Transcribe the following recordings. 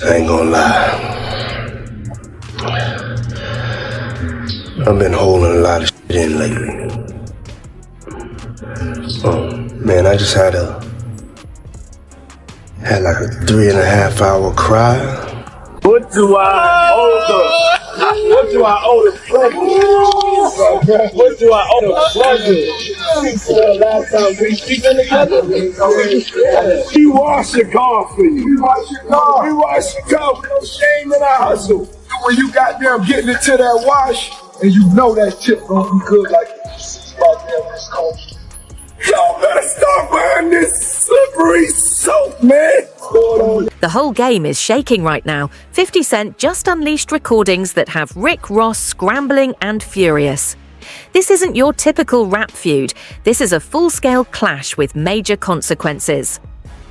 I ain't gonna lie. I've been holding a lot of shit in lately. Man, I just had like a 3.5 hour cry. What do I owe the president? What do I owe the president? Last time we speaking together, he washed your car for you. He washed your car. He washed your car with no shame in our hustle. When you got them getting into that wash, and you know that chip gonna be good like this goddamn this cold. Y'all better start buying this slippery soap, man. The whole game is shaking right now. 50 Cent just unleashed recordings that have Rick Ross scrambling and furious. This isn't your typical rap feud. This is a full-scale clash with major consequences.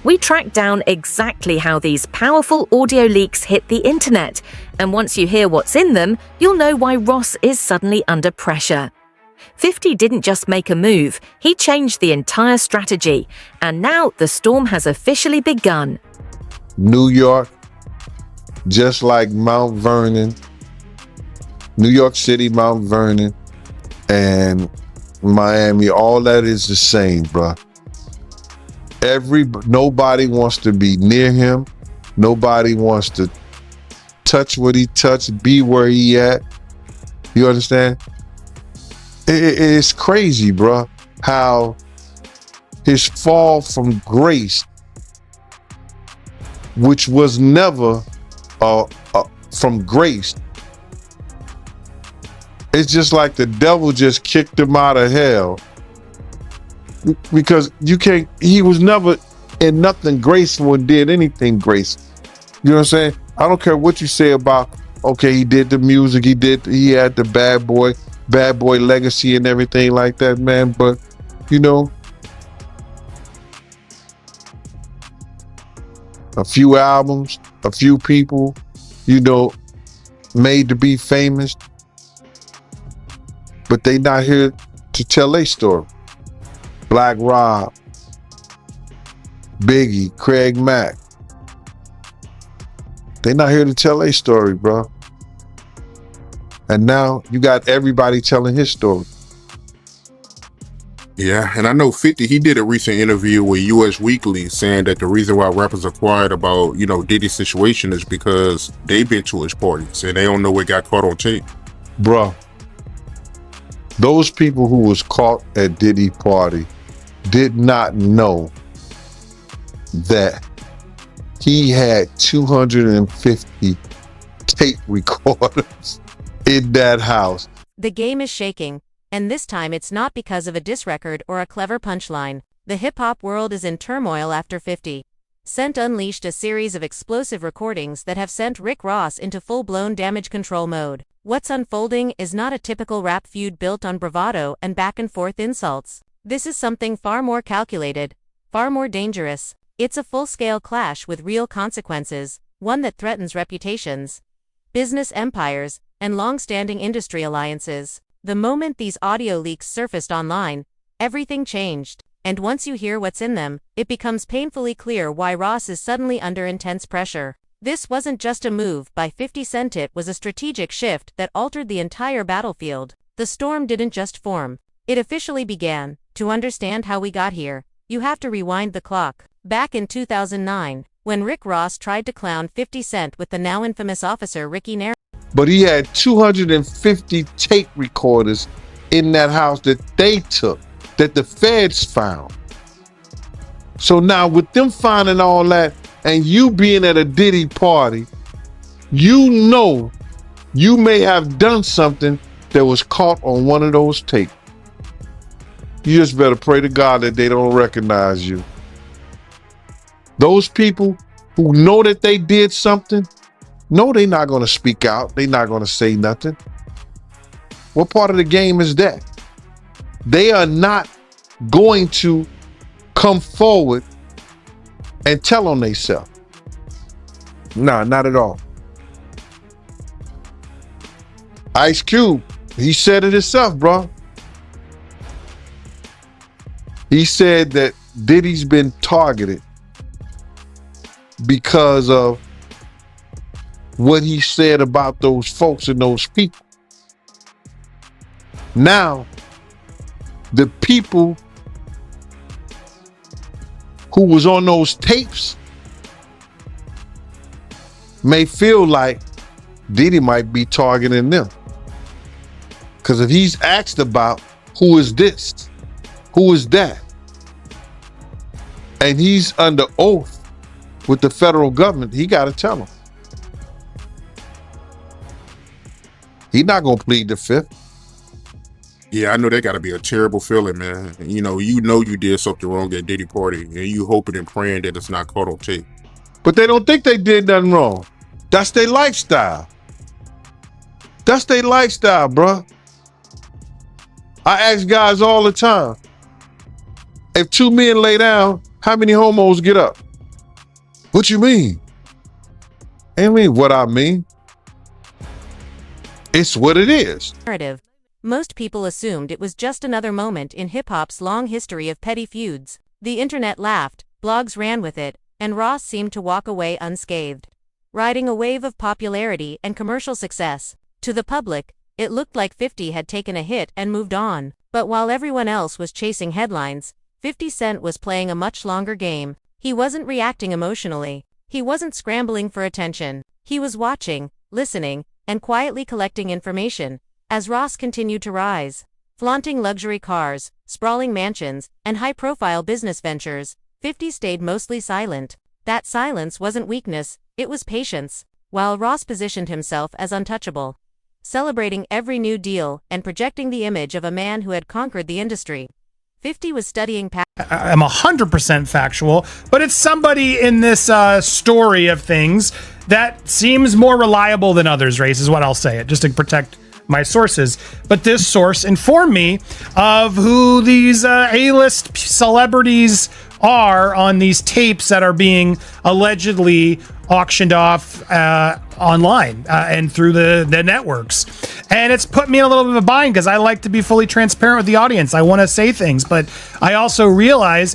We tracked down exactly how these powerful audio leaks hit the internet, and once you hear what's in them, you'll know why Ross is suddenly under pressure. 50 didn't just make a move, he changed the entire strategy, and now the storm has officially begun. New York, just like Mount Vernon, New York City, Mount Vernon, and Miami, all that is the same, bruh. Nobody wants to be near him. Nobody wants to touch what he touched, be where he at. You understand? It's crazy, bruh, how his fall from grace, which was never from grace. It's just like the devil just kicked him out of hell. Because he was never in nothing graceful and did anything graceful. You know what I'm saying? I don't care what you say about, okay, he did the music, he had the bad boy legacy and everything like that, man. But, you know, a few albums, a few people, you know, made to be famous, but they not here to tell their story. Black Rob, Biggie, Craig Mack. They not here to tell their story, bro. And now you got everybody telling his story. Yeah, and I know 50, he did a recent interview with US Weekly saying that the reason why rappers are quiet about, you know, Diddy's situation is because they've been to his parties and they don't know what got caught on tape. Bro, those people who was caught at Diddy party did not know that he had 250 tape recorders in that house. The game is shaking, and this time it's not because of a diss record or a clever punchline. The hip-hop world is in turmoil after 50 Cent unleashed a series of explosive recordings that have sent Rick Ross into full-blown damage control mode. What's unfolding is not a typical rap feud built on bravado and back-and-forth insults. This is something far more calculated, far more dangerous. It's a full-scale clash with real consequences, one that threatens reputations, business empires, and long-standing industry alliances. The moment these audio leaks surfaced online, everything changed. And once you hear what's in them, it becomes painfully clear why Ross is suddenly under intense pressure. This wasn't just a move by 50 Cent, it was a strategic shift that altered the entire battlefield. The storm didn't just form, it officially began. To understand how we got here, you have to rewind the clock. Back in 2009, when Rick Ross tried to clown 50 Cent with the now infamous officer Ricky Nair. But he had 250 tape recorders in that house that they took, that the feds found. So now with them finding all that and you being at a Diddy party, you know you may have done something that was caught on one of those tapes. You just better pray to God that they don't recognize you. Those people who know that they did something, no, they're not going to speak out. They're not going to say nothing. What part of the game is that? They are not going to come forward and tell on themselves. Nah, not at all. Ice Cube, he said it himself, bro. He said that Diddy's been targeted because of what he said about those folks and those people. Now, the people who was on those tapes may feel like Diddy might be targeting them. Because if he's asked about who is this, who is that, and he's under oath with the federal government, he got to tell them. He's not going to plead the fifth. Yeah, I know that got to be a terrible feeling, man. You know you did something wrong at Diddy party, and you hoping and praying that it's not caught on tape. But they don't think they did nothing wrong. That's their lifestyle. That's their lifestyle, bro. I ask guys all the time, if two men lay down, how many homos get up? What you mean? I mean what I mean. It's what it is. Narrative. Most people assumed it was just another moment in hip-hop's long history of petty feuds. The internet laughed, blogs ran with it, and Ross seemed to walk away unscathed. Riding a wave of popularity and commercial success, to the public, it looked like 50 had taken a hit and moved on. But while everyone else was chasing headlines, 50 Cent was playing a much longer game. He wasn't reacting emotionally. He wasn't scrambling for attention. He was watching, listening, and quietly collecting information. As Ross continued to rise, flaunting luxury cars, sprawling mansions, and high-profile business ventures, 50 stayed mostly silent. That silence wasn't weakness, it was patience. While Ross positioned himself as untouchable, celebrating every new deal and projecting the image of a man who had conquered the industry, 50 was studying I'm 100% factual, but it's somebody in this story of things that seems more reliable than others, Race, is what I'll say it, just to protect my sources. But this source informed me of who these A-list celebrities are on these tapes that are being allegedly auctioned off online and through the networks. And it's put me in a little bit of a bind because I like to be fully transparent with the audience. I want to say things, but I also realize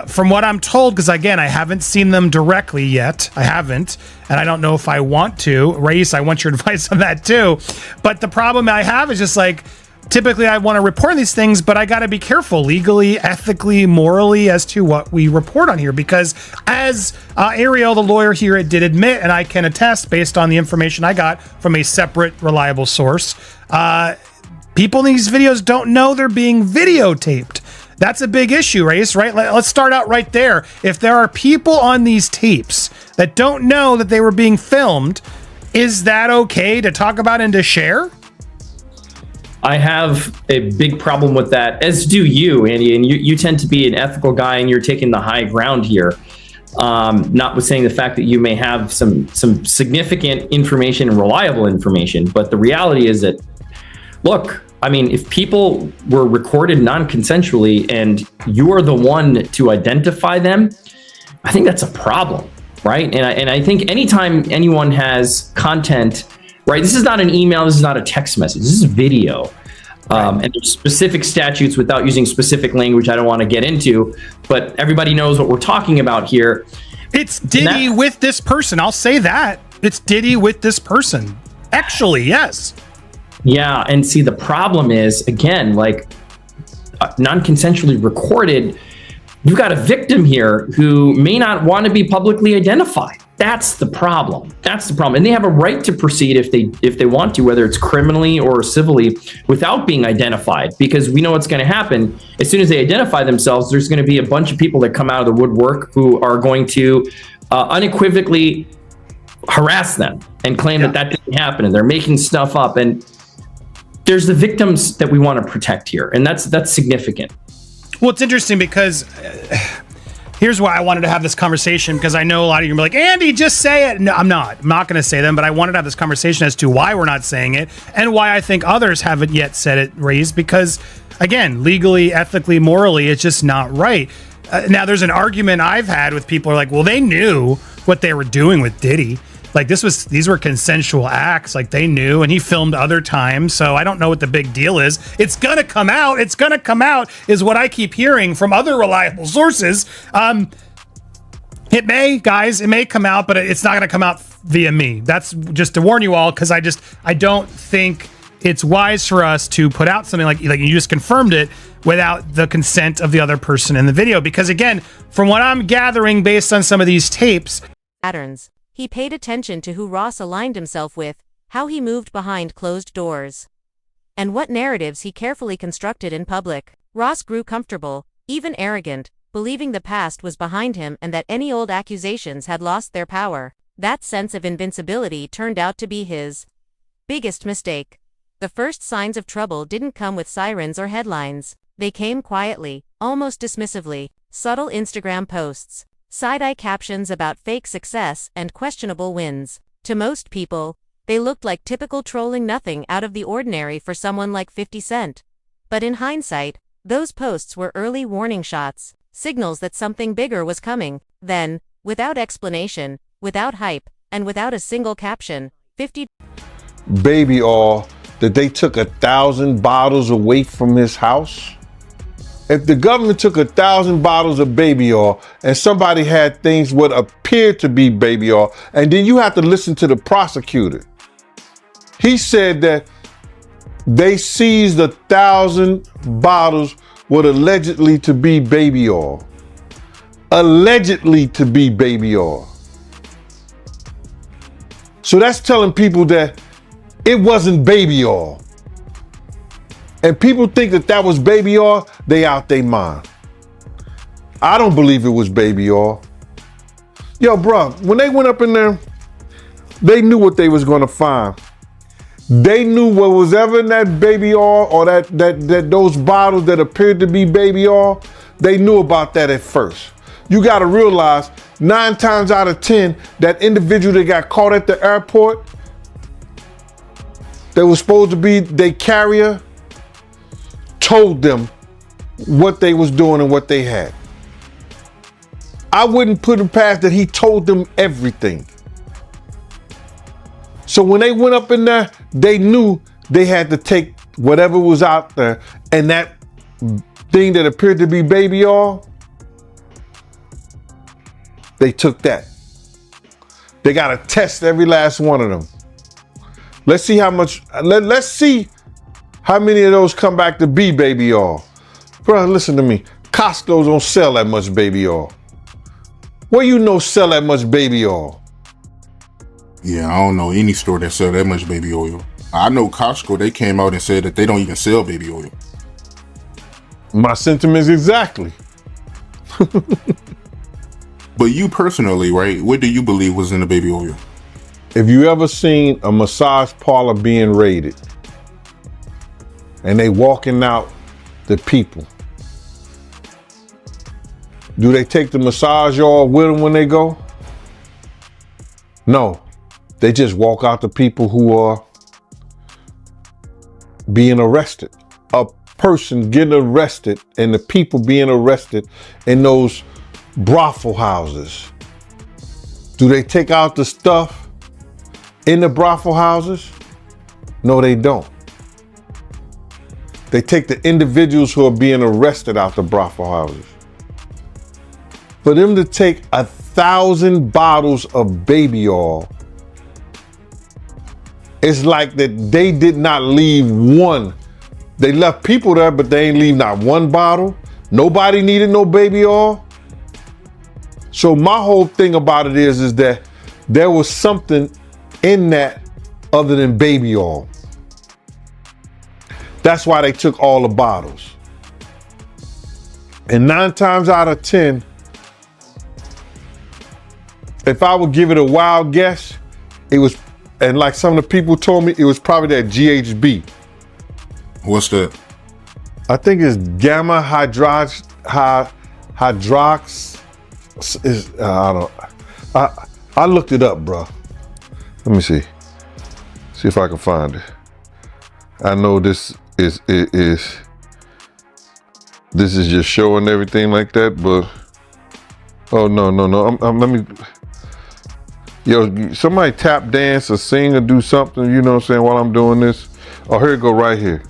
from what I'm told, because again, I haven't seen them directly yet. I haven't, and I don't know if I want to. Race, I want your advice on that too. But the problem I have is just like, typically I want to report these things, but I got to be careful legally, ethically, morally as to what we report on here. Because as Ariel, the lawyer here, did admit, and I can attest based on the information I got from a separate, reliable source, people in these videos don't know they're being videotaped. That's a big issue, Race, right? Let's start out right there. If there are people on these tapes that don't know that they were being filmed, is that okay to talk about and to share? I have a big problem with that, as do you, Andy. And you tend to be an ethical guy, and you're taking the high ground here. Notwithstanding the fact that you may have some significant information and reliable information, but the reality is that, look, I mean, if people were recorded non-consensually and you are the one to identify them, I think that's a problem, right? And I think anytime anyone has content, right, this is not an email, this is not a text message, this is video. And there's specific statutes without using specific language I don't want to get into, but everybody knows what we're talking about here. It's Diddy with this person, I'll say that. It's Diddy with this person. Actually, yes. Yeah, and see, the problem is, again, like non-consensually recorded, you've got a victim here who may not want to be publicly identified. That's the problem. That's the problem. And they have a right to proceed if they want to, whether it's criminally or civilly, without being identified, because we know what's going to happen. As soon as they identify themselves, there's going to be a bunch of people that come out of the woodwork who are going to unequivocally harass them and claim that didn't happen, and they're making stuff up. And there's the victims that we want to protect here, and that's significant. Well, it's interesting because here's why I wanted to have this conversation, because I know a lot of you are like, Andy, just say it. No, I'm not going to say them, but I wanted to have this conversation as to why we're not saying it and why I think others haven't yet said it, Raised, because again, legally, ethically, morally, it's just not right. Now, there's an argument I've had with people who are like, well, they knew what they were doing with Diddy. Like these were consensual acts, like they knew, and he filmed other times. So I don't know what the big deal is. It's gonna come out. It's gonna come out is what I keep hearing from other reliable sources. It may, guys, it may come out, but it's not going to come out via me. That's just to warn you all, because I don't think it's wise for us to put out something like you just confirmed it without the consent of the other person in the video. Because again, from what I'm gathering based on some of these tapes, patterns. He paid attention to who Ross aligned himself with, how he moved behind closed doors, and what narratives he carefully constructed in public. Ross grew comfortable, even arrogant, believing the past was behind him and that any old accusations had lost their power. That sense of invincibility turned out to be his biggest mistake. The first signs of trouble didn't come with sirens or headlines. They came quietly, almost dismissively. Subtle Instagram posts, side-eye captions about fake success and questionable wins. To most people, they looked like typical trolling, nothing out of the ordinary for someone like 50 Cent. But in hindsight, those posts were early warning shots, signals that something bigger was coming. Then, without explanation, without hype, and without a single caption, 50 baby oil that they took 1,000 bottles away from his house. If the government took 1,000 bottles of baby oil and somebody had things what appeared to be baby oil, and then you have to listen to the prosecutor. He said that they seized 1,000 bottles what allegedly to be baby oil. Allegedly to be baby oil. So that's telling people that it wasn't baby oil. And people think that that was baby oil, they out their mind. I don't believe it was baby oil. Yo, bro, when they went up in there, they knew what they was gonna find. They knew what was ever in that baby oil or that those bottles that appeared to be baby oil, they knew about that at first. You gotta realize 9 times out of 10, that individual that got caught at the airport, that was supposed to be their carrier, told them what they was doing and what they had. I wouldn't put it past that he told them everything. So when they went up in there, they knew they had to take whatever was out there, and that thing that appeared to be baby oil, they took that. They got to test every last one of them. Let's see how much, let's see how many of those come back to be baby oil. Bro, listen to me. Costco don't sell that much baby oil. Where you know sell that much baby oil? Yeah, I don't know any store that sell that much baby oil. I know Costco, they came out and said that they don't even sell baby oil. My sentiments exactly. But you personally, right, what do you believe was in the baby oil? If you ever seen a massage parlor being raided and they walking out the people, do they take the massage oil with them when they go? No, they just walk out the people who are being arrested. A person getting arrested and the people being arrested in those brothel houses. Do they take out the stuff in the brothel houses? No, they don't. They take the individuals who are being arrested out the brothel houses. For them to take 1,000 bottles of baby oil, it's like that they did not leave one. They left people there, but they ain't leave not one bottle. Nobody needed no baby oil. So my whole thing about it is that there was something in that other than baby oil. That's why they took all the bottles. And 9 times out of 10, if I would give it a wild guess, it was, and like some of the people told me, it was probably that GHB. What's that? I think it's gamma hydrox. I looked it up, bro. Let me see if I can find it. I know this is just showing everything like that, but oh no. Let me. Yo, somebody tap dance or sing or do something, you know what I'm saying, while I'm doing this. Oh, here it go right here.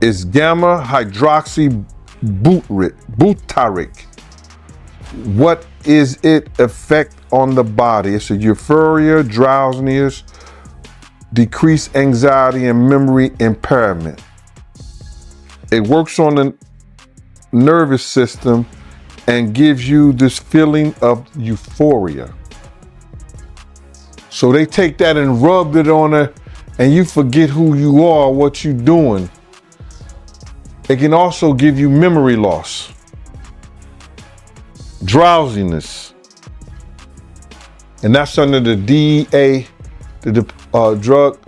It's gamma hydroxy butyric. what is it effect on the body? It's a euphoria, drowsiness, decreased anxiety, and memory impairment. It works on the nervous system and gives you this feeling of euphoria. So they take that and rubbed it on her, and you forget who you are, what you're doing. It can also give you memory loss, drowsiness, and that's under the DEA, the Drug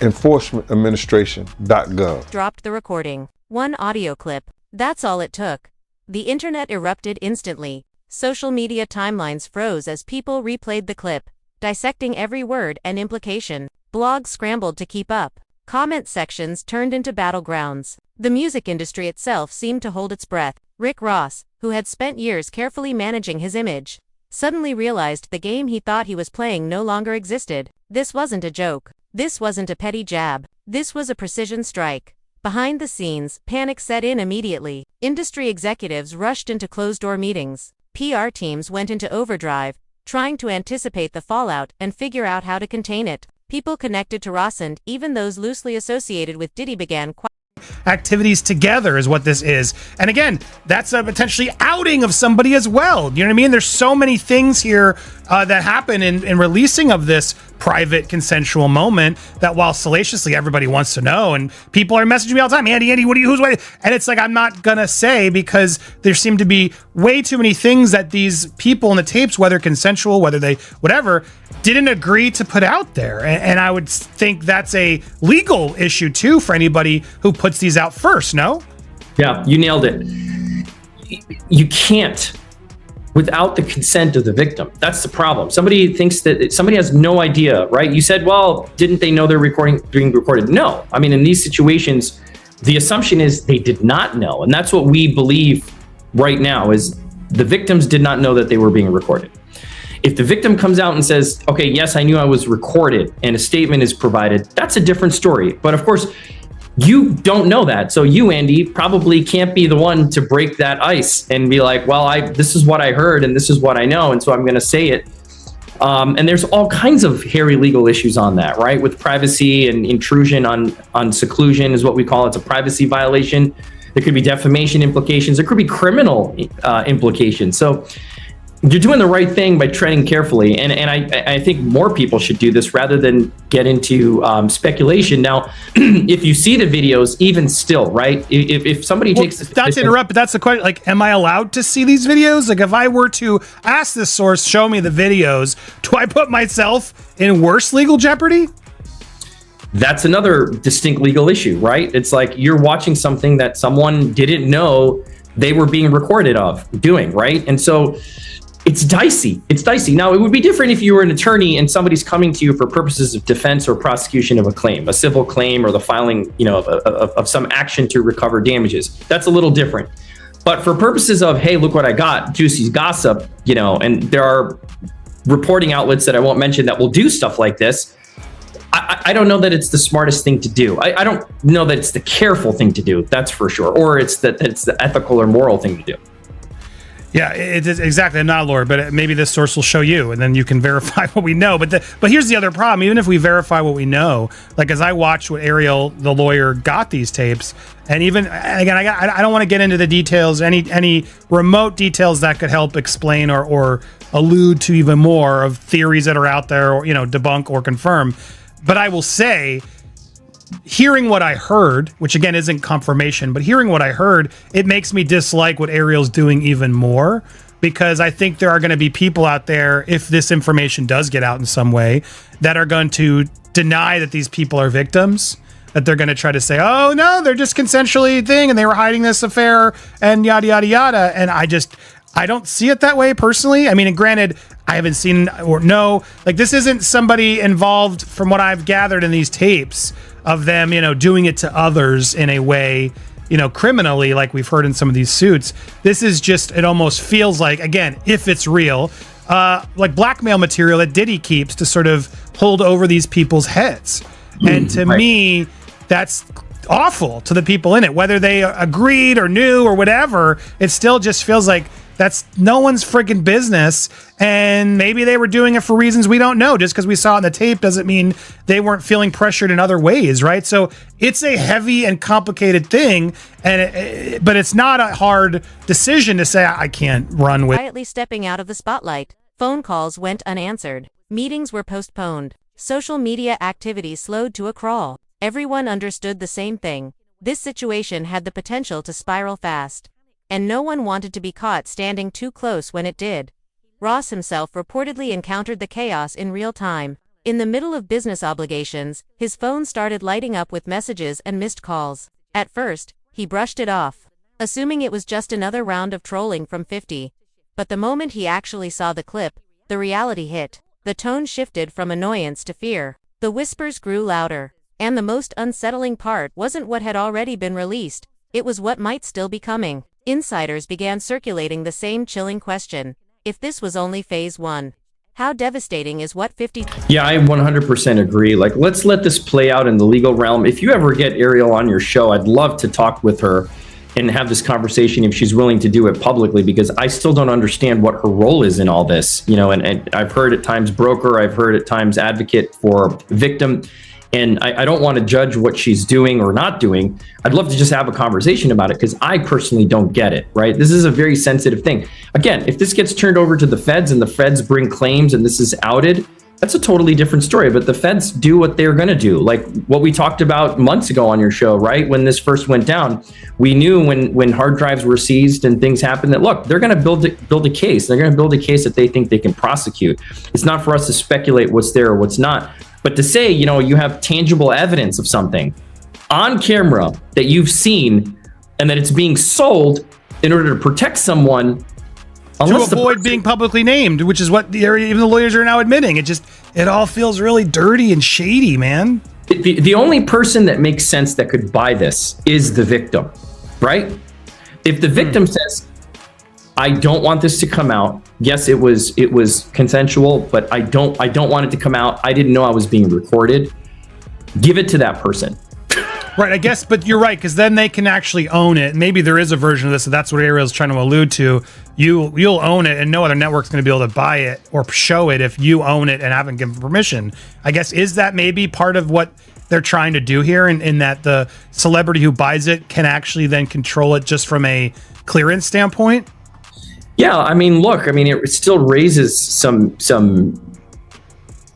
Enforcement Administration.gov. Dropped the recording. One audio clip. That's all it took. The internet erupted instantly. Social media timelines froze as people replayed the clip, dissecting every word and implication. Blogs scrambled to keep up. Comment sections turned into battlegrounds. The music industry itself seemed to hold its breath. Rick Ross, who had spent years carefully managing his image, suddenly realized the game he thought he was playing no longer existed. This wasn't a joke. This wasn't a petty jab. This was a precision strike. Behind the scenes, panic set in immediately. Industry executives rushed into closed-door meetings. PR teams went into overdrive, trying to anticipate the fallout and figure out how to contain it. People connected to Ross and even those loosely associated with Diddy began activities together is what this is. And again, that's a potentially outing of somebody as well. You know what I mean? There's so many things here that happen in releasing of this private consensual moment that while salaciously everybody wants to know, and people are messaging me all the time, Andy, who's waiting? And it's like, I'm not gonna say, because there seem to be way too many things that these people in the tapes, whether consensual, whether they, whatever, didn't agree to put out there. And I would think that's a legal issue too for anybody who puts these out first, no? Yeah, you nailed it. You can't without the consent of the victim. That's the problem. Somebody thinks that somebody has no idea, right? You said, well, didn't they know they're being recorded? No. I mean, in these situations, the assumption is they did not know. And that's what we believe right now is the victims did not know that they were being recorded. If the victim comes out and says, okay, yes, I knew I was recorded, and a statement is provided, that's a different story. But of course, you don't know that. So you, Andy, probably can't be the one to break that ice and be like, well, this is what I heard and this is what I know, and so I'm going to say it. And there's all kinds of hairy legal issues on that, right? With privacy and intrusion on seclusion is what we call it. It's a privacy violation. There could be defamation implications. There could be criminal implications. So you're doing the right thing by treading carefully. And I think more people should do this rather than get into speculation. Now, if you see the videos, even still, right? If somebody takes this, not to interrupt, but that's the question. Like, am I allowed to see these videos? Like, if I were to ask this source, show me the videos, do I put myself in worse legal jeopardy? That's another distinct legal issue, right? It's like you're watching something that someone didn't know they were being recorded of doing, right? And so it's dicey. It's dicey. Now, it would be different if you were an attorney and somebody's coming to you for purposes of defense or prosecution of a claim, a civil claim, or the filing, of some action to recover damages. That's a little different. But for purposes of, hey, look what I got, juicy gossip, and there are reporting outlets that I won't mention that will do stuff like this. I don't know that it's the smartest thing to do. I don't know that it's the careful thing to do. That's for sure. Or it's the ethical or moral thing to do. Yeah, it is exactly. I'm not a lawyer, but maybe this source will show you, and then you can verify what we know. But here's the other problem. Even if we verify what we know, like as I watched what Ariel, the lawyer, got these tapes, and even again, I don't want to get into the details, any remote details that could help explain or allude to even more of theories that are out there, or debunk or confirm. But I will say, hearing what I heard, which again isn't confirmation, but hearing what I heard, it makes me dislike what Ariel's doing even more, because I think there are going to be people out there, if this information does get out in some way, that are going to deny that these people are victims, that they're going to try to say, oh no, they're just consensually thing and they were hiding this affair and yada, yada, yada. And I don't see it that way personally. I mean, and granted, I haven't seen or know, like this isn't somebody involved from what I've gathered in these tapes of them, doing it to others in a way, criminally, like we've heard in some of these suits. This is just, it almost feels like, again, if it's real, like blackmail material that Diddy keeps to sort of hold over these people's heads. And to me, that's awful to the people in it, whether they agreed or knew or whatever. It still just feels like That's no one's freaking business. And maybe they were doing it for reasons we don't know. Just because we saw it in the tape doesn't mean they weren't feeling pressured in other ways, right? So it's a heavy and complicated thing, but it's not a hard decision to say, I can't run with. Quietly stepping out of the spotlight, phone calls went unanswered. Meetings were postponed. Social media activity slowed to a crawl. Everyone understood the same thing. This situation had the potential to spiral fast. And no one wanted to be caught standing too close when it did. Ross himself reportedly encountered the chaos in real time. In the middle of business obligations, his phone started lighting up with messages and missed calls. At first, he brushed it off, assuming it was just another round of trolling from 50. But the moment he actually saw the clip, the reality hit. The tone shifted from annoyance to fear. The whispers grew louder. And the most unsettling part wasn't what had already been released, it was what might still be coming. Insiders began circulating the same chilling question. If this was only phase 1, how devastating is what 50... Yeah, I 100% agree. Like, let's let this play out in the legal realm. If you ever get Ariel on your show, I'd love to talk with her and have this conversation if she's willing to do it publicly, because I still don't understand what her role is in all this. You know, and I've heard at times broker, I've heard at times advocate for victim. And I don't want to judge what she's doing or not doing. I'd love to just have a conversation about it, because I personally don't get it, right? This is a very sensitive thing. Again, if this gets turned over to the feds and the feds bring claims and this is outed, that's a totally different story. But the feds do what they're going to do. Like what we talked about months ago on your show, right? When this first went down, we knew when hard drives were seized and things happened that, look, they're going to build a case. They're going to build a case that they think they can prosecute. It's not for us to speculate what's there or what's not. But to say, you know, you have tangible evidence of something on camera that you've seen and that it's being sold in order to protect someone, to avoid being publicly named, which is what even the lawyers are now admitting. It all feels really dirty and shady, man. The only person that makes sense that could buy this is the victim, right? If the victim says, I don't want this to come out. Yes, it was consensual, but I don't want it to come out. I didn't know I was being recorded. Give it to that person. Right, I guess, but you're right, because then they can actually own it. Maybe there is a version of this, so that's what Ariel's trying to allude to. You'll own it, and no other network's going to be able to buy it or show it if you own it and haven't given permission. I guess, is that maybe part of what they're trying to do here, in that the celebrity who buys it can actually then control it just from a clearance standpoint? Yeah, I mean, look, it still raises some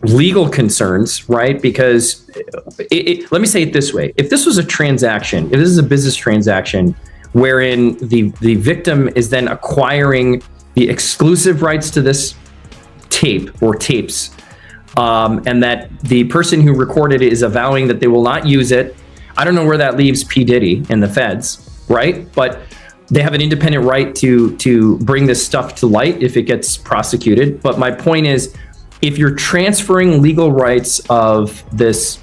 legal concerns, right? Because let me say it this way. If this was a transaction, if this is a business transaction wherein the victim is then acquiring the exclusive rights to this tape or tapes, and that the person who recorded it is avowing that they will not use it, I don't know where that leaves P. Diddy and the feds, right? But they have an independent right to bring this stuff to light if it gets prosecuted. But my point is, if you're transferring legal rights of this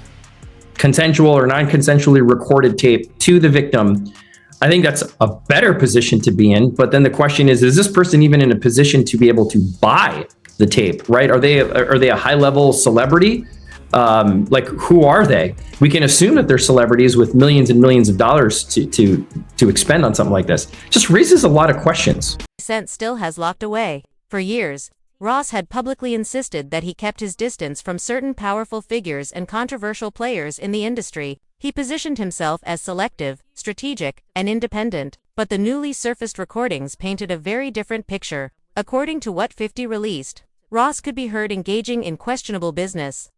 consensual or non-consensually recorded tape to the victim, I think that's a better position to be in. But then the question is this person even in a position to be able to buy the tape, right? Are they a high-level celebrity? Like, who are they? We can assume that they're celebrities with millions and millions of dollars to expend on something like this. Just raises a lot of questions. Scent still has locked away. For years, Ross had publicly insisted that he kept his distance from certain powerful figures and controversial players in the industry. He positioned himself as selective, strategic, and independent. But the newly surfaced recordings painted a very different picture. According to what 50 released, Ross could be heard engaging in questionable business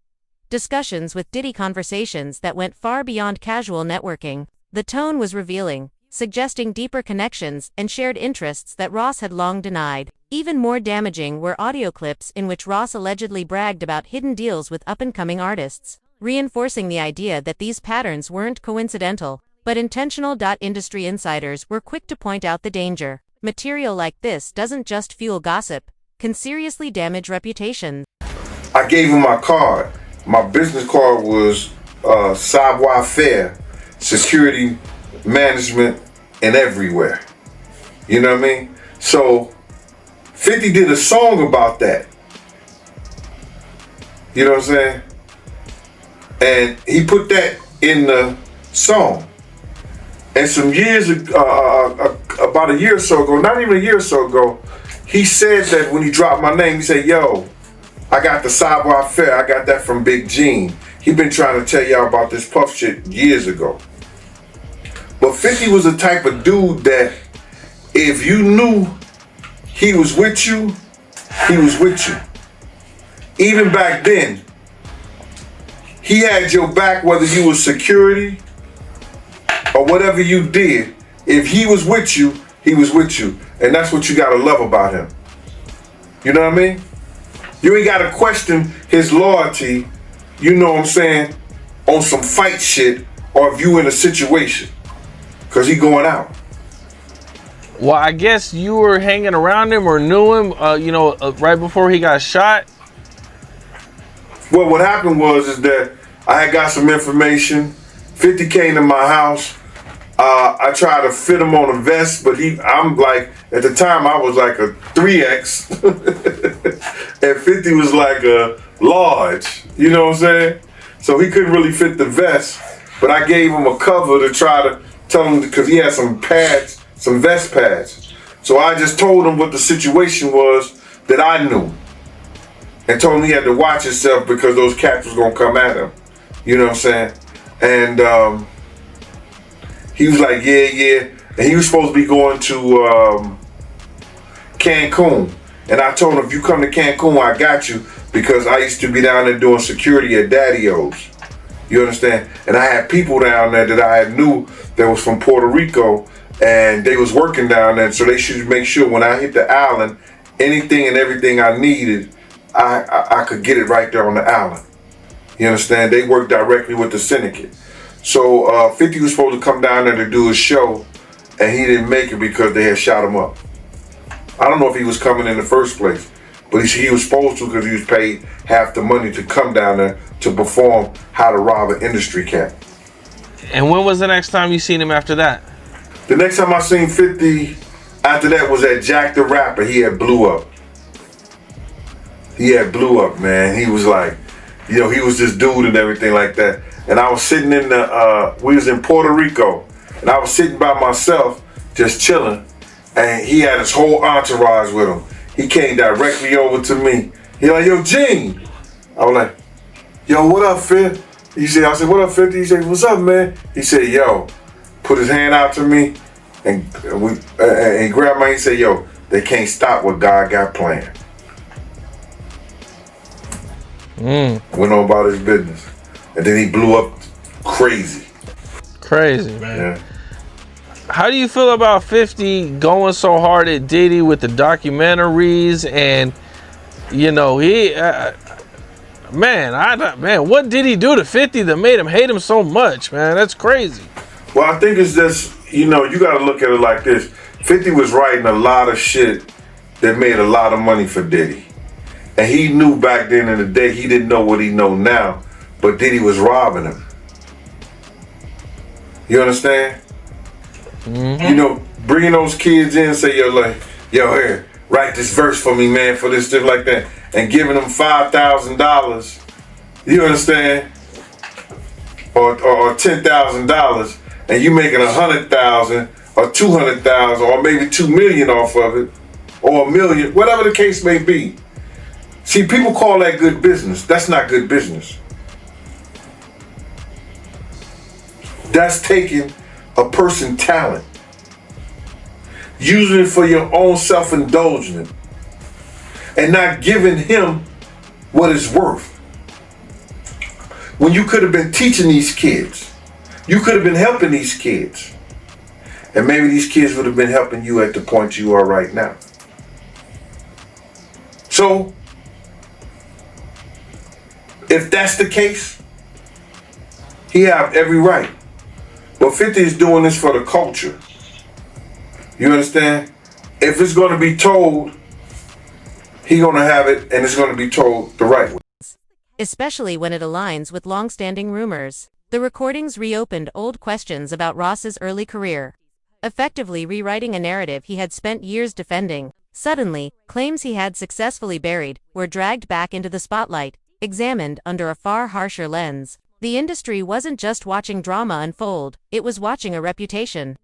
discussions with Diddy, conversations that went far beyond casual networking. The tone was revealing, suggesting deeper connections and shared interests that Ross had long denied. Even more damaging were audio clips in which Ross allegedly bragged about hidden deals with up-and-coming artists, reinforcing the idea that these patterns weren't coincidental, but intentional. Industry insiders were quick to point out the danger. Material like this doesn't just fuel gossip, can seriously damage reputations. I gave him my card. My business card was savoir-faire, security management, and everywhere. You know what I mean? So 50 did a song about that. You know what I'm saying? And he put that in the song. And some years, about a year or so ago, not even a year or so ago, he said that when he dropped my name, he said, yo, I got the Savoir Faire. I got that from Big Gene. He been trying to tell y'all about this Puff shit years ago. But 50 was the type of dude that if you knew he was with you, he was with you. Even back then, he had your back whether you was security or whatever you did. If he was with you, he was with you. And that's what you gotta love about him. You know what I mean? You ain't gotta question his loyalty, you know what I'm saying, on some fight shit or if you in a situation. Cause he going out. Well, I guess you were hanging around him or knew him, right before he got shot. Well, what happened is that I had got some information. 50 came to my house. I tried to fit him on a vest, but I'm like, at the time I was like a 3X. And 50 was like a large, you know what I'm saying? So he couldn't really fit the vest, but I gave him a cover to try to tell him, because he had some pads, some vest pads. So I just told him what the situation was that I knew. And told him he had to watch himself because those cats was gonna come at him. You know what I'm saying? And he was like, yeah. And he was supposed to be going to Cancun. And I told him, if you come to Cancun, I got you, because I used to be down there doing security at Daddy-O's. You understand? And I had people down there that I had knew that was from Puerto Rico, and they was working down there, so they should make sure when I hit the island, anything and everything I needed, I could get it right there on the island. You understand? They work directly with the syndicate. So 50 was supposed to come down there to do a show, and he didn't make it because they had shot him up. I don't know if he was coming in the first place, but he was supposed to, because he was paid half the money to come down there to perform How to Rob an Industry Cat. And when was the next time you seen him after that? The next time I seen 50 after that was at Jack the Rapper. He had blew up. Man. He was like, he was this dude and everything like that. And I was sitting we was in Puerto Rico, and I was sitting by myself, just chilling, and he had his whole entourage with him. He came directly over to me. He like, yo, Gene. I was like, yo, what up, Fif? I said, what up, 50? He said, what's up, man? He said, yo, put his hand out to me, and he grabbed my, he said, yo, they can't stop what God got planned. Went on about his business. And then he blew up crazy. Crazy, man. Yeah. How do you feel about 50 going so hard at Diddy with the documentaries and, what did he do to 50 that made him hate him so much, man? That's crazy. Well, I think it's just, you got to look at it like this. 50 was writing a lot of shit that made a lot of money for Diddy. And he knew back then in the day, he didn't know what he know now, but Diddy was robbing him. You understand? Bringing those kids in, say, yo, here, write this verse for me, man, for this, stuff like that, and giving them $5,000, you understand? Or $10,000, and you making $100,000 or $200,000 or maybe $2 million off of it, or $1 million, whatever the case may be. See, people call that good business. That's not good business. That's taking a person's talent, using it for your own self-indulgence, and not giving him what it's worth. When you could have been teaching these kids, you could have been helping these kids, and maybe these kids would have been helping you at the point you are right now. So, if that's the case, he have every right. But 50 is doing this for the culture. You understand? If it's going to be told, he going to have it, and it's going to be told the right way. Especially when it aligns with long-standing rumors. The recordings reopened old questions about Ross's early career, effectively rewriting a narrative he had spent years defending. Suddenly, claims he had successfully buried were dragged back into the spotlight, examined under a far harsher lens. The industry wasn't just watching drama unfold, it was watching a reputation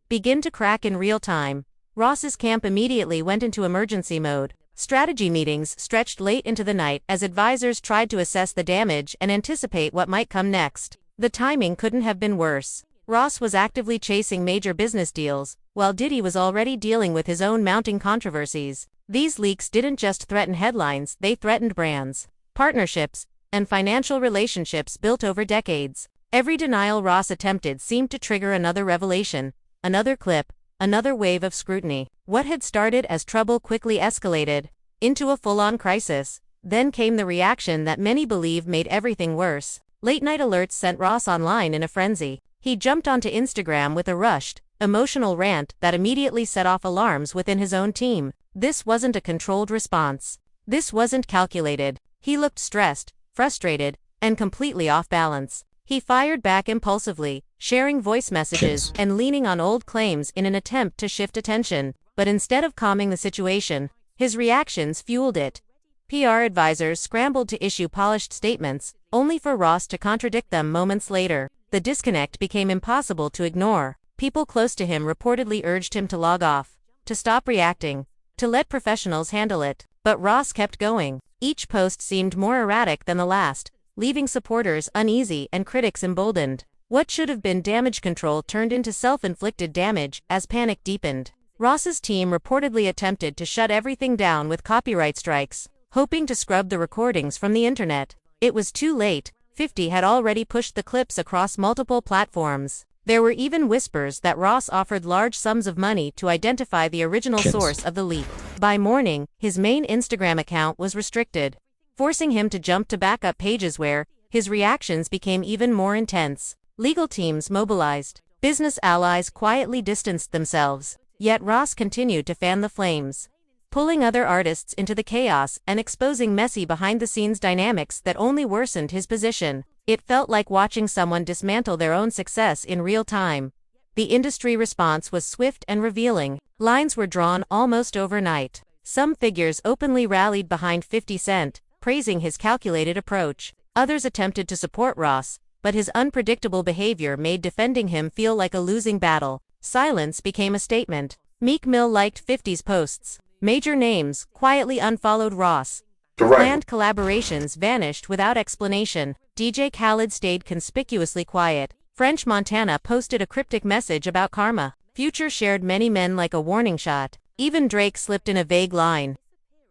begin to crack in real time. Ross's camp immediately went into emergency mode. Strategy meetings stretched late into the night as advisors tried to assess the damage and anticipate what might come next. The timing couldn't have been worse. Ross was actively chasing major business deals, while Diddy was already dealing with his own mounting controversies. These leaks didn't just threaten headlines, they threatened brands, partnerships, and financial relationships built over decades. Every denial Ross attempted seemed to trigger another revelation, another clip, another wave of scrutiny. What had started as trouble quickly escalated into a full-on crisis. Then came the reaction that many believe made everything worse. Late-night alerts sent Ross online in a frenzy. He jumped onto Instagram with a rushed, emotional rant that immediately set off alarms within his own team. This wasn't a controlled response. This wasn't calculated. He looked stressed, frustrated, and completely off balance. He fired back impulsively, sharing voice messages and leaning on old claims in an attempt to shift attention. But instead of calming the situation, his reactions fueled it. PR advisors scrambled to issue polished statements, only for Ross to contradict them moments later. The disconnect became impossible to ignore. People close to him reportedly urged him to log off, to stop reacting, to let professionals handle it. But Ross kept going. Each post seemed more erratic than the last, leaving supporters uneasy and critics emboldened. What should have been damage control turned into self-inflicted damage as panic deepened. Ross's team reportedly attempted to shut everything down with copyright strikes, hoping to scrub the recordings from the internet. It was too late. 50 had already pushed the clips across multiple platforms. There were even whispers that Ross offered large sums of money to identify the original source of the leak. By morning, his main Instagram account was restricted, forcing him to jump to backup pages where his reactions became even more intense. Legal teams mobilized. Business allies quietly distanced themselves. Yet Ross continued to fan the flames, pulling other artists into the chaos and exposing messy behind-the-scenes dynamics that only worsened his position. It felt like watching someone dismantle their own success in real time. The industry response was swift and revealing. Lines were drawn almost overnight. Some figures openly rallied behind 50 Cent, praising his calculated approach. Others attempted to support Ross, but his unpredictable behavior made defending him feel like a losing battle. Silence became a statement. Meek Mill liked 50's posts. Major names quietly unfollowed Ross. Planned collaborations vanished without explanation. DJ Khaled stayed conspicuously quiet. French Montana posted a cryptic message about karma. Future shared many men like a warning shot. Even Drake slipped in a vague line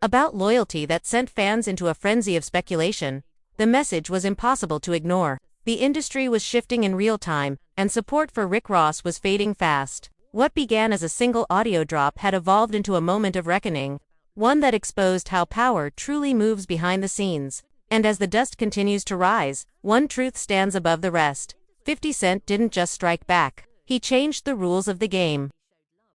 about loyalty that sent fans into a frenzy of speculation. The message was impossible to ignore. The industry was shifting in real time, and support for Rick Ross was fading fast. What began as a single audio drop had evolved into a moment of reckoning, one that exposed how power truly moves behind the scenes. And as the dust continues to rise, one truth stands above the rest. 50 Cent didn't just strike back. He changed the rules of the game.